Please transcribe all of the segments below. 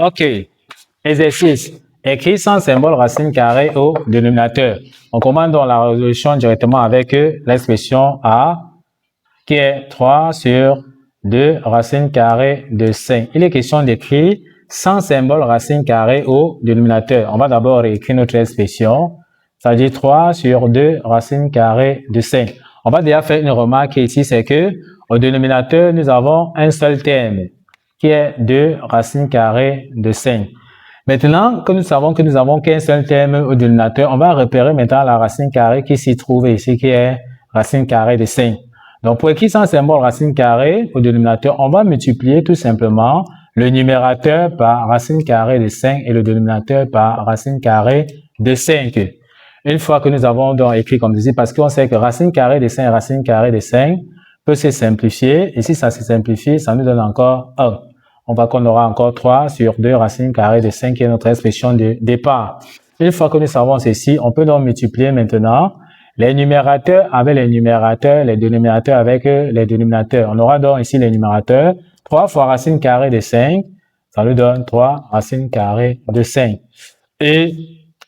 OK. Exercice. Écris sans symbole racine carrée au dénominateur. On commence donc la résolution directement avec l'expression A qui est 3 sur 2 racine carrée de 5. Il est question d'écrire sans symbole racine carrée au dénominateur. On va d'abord écrire notre expression. Ça dit 3 sur 2 racine carrée de 5. On va déjà faire une remarque ici, c'est que au dénominateur, nous avons un seul terme qui est 2 racine carrée de 5. Maintenant que nous savons que nous avons qu'un seul terme au dénominateur, on va repérer maintenant la racine carrée qui s'y trouve ici, qui est racine carrée de 5. Donc, pour écrire sans symbole racine carrée au dénominateur, on va multiplier tout simplement le numérateur par racine carrée de 5 et le dénominateur par racine carrée de 5. Une fois que nous avons donc écrit comme ceci, parce qu'on sait que racine carrée de 5 et racine carrée de 5 peut se simplifier, et si ça se simplifie, ça nous donne encore 1. On va qu'on aura encore 3 sur 2 racine carrée de 5 qui est notre expression de départ. Une fois que nous savons ceci, on peut donc multiplier maintenant les numérateurs avec les numérateurs, les dénominateurs avec les dénominateurs. On aura donc ici les numérateurs. 3 fois racine carrée de 5, ça nous donne 3 racines carrées de 5. Et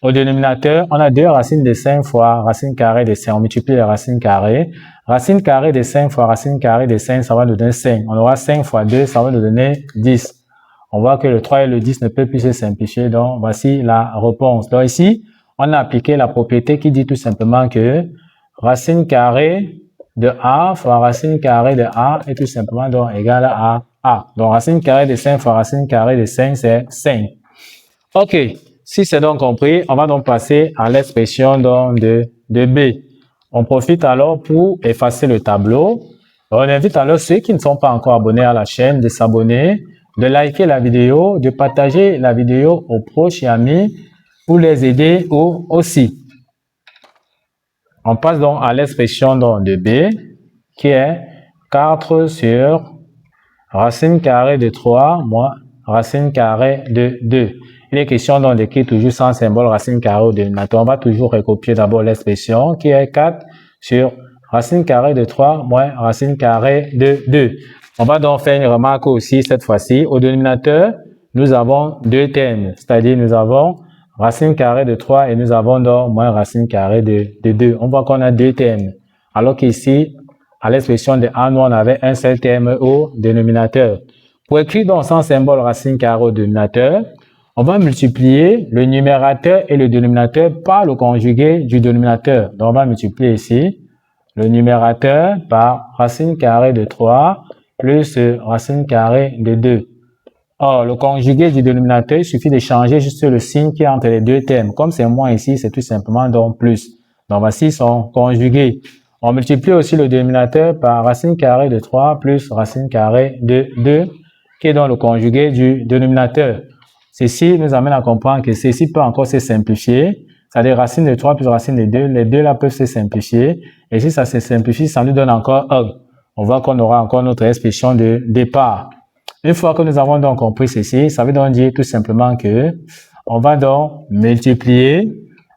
au dénominateur, on a 2 racines de 5 fois racine carrée de 5. On multiplie les racines carrées. Racine carrée de 5 fois racine carrée de 5, ça va nous donner 5. On aura 5 fois 2, ça va nous donner 10. On voit que le 3 et le 10 ne peuvent plus se simplifier. Donc, voici la réponse. Donc ici, on a appliqué la propriété qui dit tout simplement que racine carrée de A fois racine carrée de A est tout simplement donc égal à A. Donc, racine carrée de 5 fois racine carrée de 5, c'est 5. OK. Si c'est donc compris, on va donc passer à l'expression donc de B. On profite alors pour effacer le tableau. On invite alors ceux qui ne sont pas encore abonnés à la chaîne de s'abonner, de liker la vidéo, de partager la vidéo aux proches et amis pour les aider aussi. On passe donc à l'expression de B qui est 4 sur racine carrée de 3 moins racine carrée de 2. Il est question donc d'écrire toujours sans symbole racine carrée au dénominateur. On va toujours recopier d'abord l'expression qui est 4 sur racine carrée de 3 moins racine carrée de 2. On va donc faire une remarque aussi cette fois-ci. Au dénominateur, nous avons deux termes, c'est-à-dire nous avons racine carrée de 3 et nous avons donc moins racine carrée de 2. On voit qu'on a deux termes. Alors qu'ici, à l'expression de A, nous on avait un seul terme au dénominateur. Pour écrire donc sans symbole racine carrée au dénominateur, on va multiplier le numérateur et le dénominateur par le conjugué du dénominateur. Donc, on va multiplier ici le numérateur par racine carrée de 3 plus racine carrée de 2. Or, le conjugué du dénominateur, il suffit de changer juste le signe qui est entre les deux termes. Comme c'est moins ici, c'est tout simplement donc plus. Donc, voici son conjugué. On multiplie aussi le dénominateur par racine carrée de 3 plus racine carrée de 2, qui est donc le conjugué du dénominateur. Ceci nous amène à comprendre que ceci peut encore se simplifier, c'est-à-dire racine de 3 plus racine de 2, les deux là peuvent se simplifier, et si ça se simplifie, ça nous donne encore 1. On voit qu'on aura encore notre expression de départ. Une fois que nous avons donc compris ceci, ça veut donc dire tout simplement que on va donc multiplier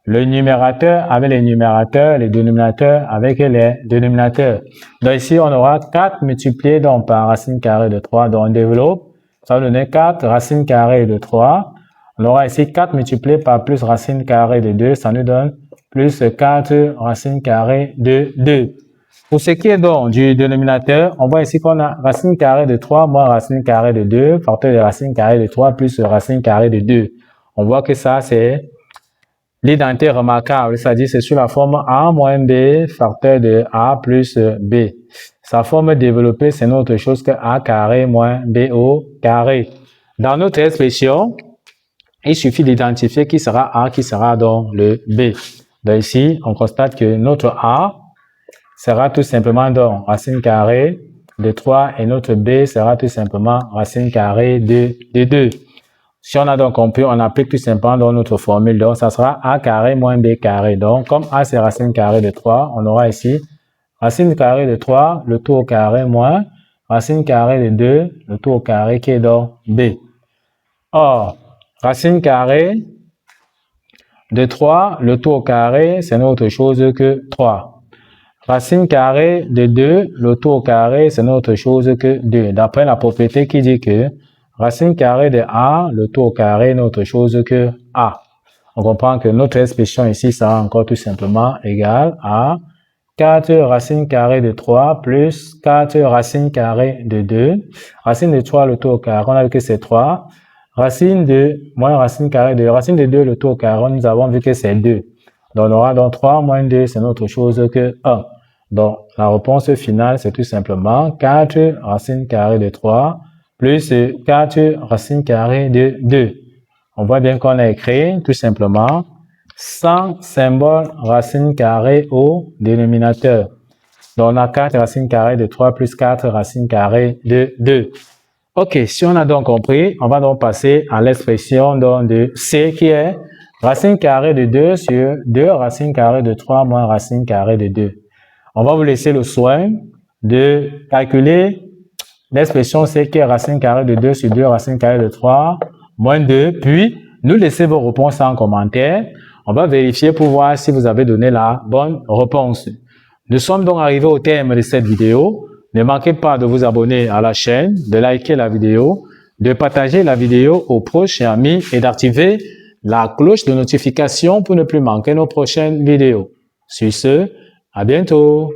le numérateur avec les numérateurs, les dénominateurs avec les dénominateurs. Donc ici, on aura 4 multiplié donc par racine carrée de 3, donc on développe. Ça va donner 4 racine carrée de 3. On aura ici 4 multiplié par plus racine carrée de 2. Ça nous donne plus 4 racine carrée de 2. Pour ce qui est donc du dénominateur, on voit ici qu'on a racine carrée de 3 moins racine carrée de 2, facteur de racine carrée de 3 plus racine carrée de 2. On voit que ça, c'est l'identité remarquable, c'est-à-dire c'est sur la forme A moins B, facteur de A plus B. Sa forme développée, c'est autre chose que A carré moins B au carré. Dans notre expression, il suffit d'identifier qui sera A, qui sera donc le B. Donc ici, on constate que notre A sera tout simplement donc racine carrée de 3 et notre B sera tout simplement racine carrée de 2. Si on a donc compris, on applique tout simplement dans notre formule. Donc, ça sera A carré moins B carré. Donc, comme A c'est racine carrée de 3, on aura ici racine carrée de 3, le tout au carré, moins racine carrée de 2, le tout au carré qui est donc B. Or, racine carrée de 3, le tout au carré, c'est autre chose que 3. Racine carrée de 2, le tout au carré, c'est autre chose que 2. D'après la propriété qui dit que racine carrée de A, le tout au carré n'est autre chose que A. On comprend que notre expression ici sera encore tout simplement égale à 4 racine carrée de 3 plus 4 racine carrée de 2. Racine de 3, le tout au carré, on a vu que c'est 3. Racine de moins racine carrée de racine de 2, le tout au carré, nous avons vu que c'est 2. Donc, on aura donc 3 moins 2, c'est autre chose que 1. Donc, la réponse finale, c'est tout simplement 4 racine carrée de 3 plus 4 racine carrée de 2. On voit bien qu'on a écrit tout simplement sans symbole racine carrée au dénominateur. Donc, on a 4 racines carrées de 3 plus 4 racines carrées de 2. Ok, si on a donc compris, on va donc passer à l'expression de C qui est racine carrée de 2 sur 2 racines carrées de 3 moins racine carrée de 2. On va vous laisser le soin de calculer l'expression C qui est racine carrée de 2 sur 2 racine carrée de 3 moins 2, puis nous laissez vos réponses en commentaire. On va vérifier pour voir si vous avez donné la bonne réponse. Nous sommes donc arrivés au terme de cette vidéo. Ne manquez pas de vous abonner à la chaîne, de liker la vidéo, de partager la vidéo aux proches et amis et d'activer la cloche de notification pour ne plus manquer nos prochaines vidéos. Sur ce, à bientôt!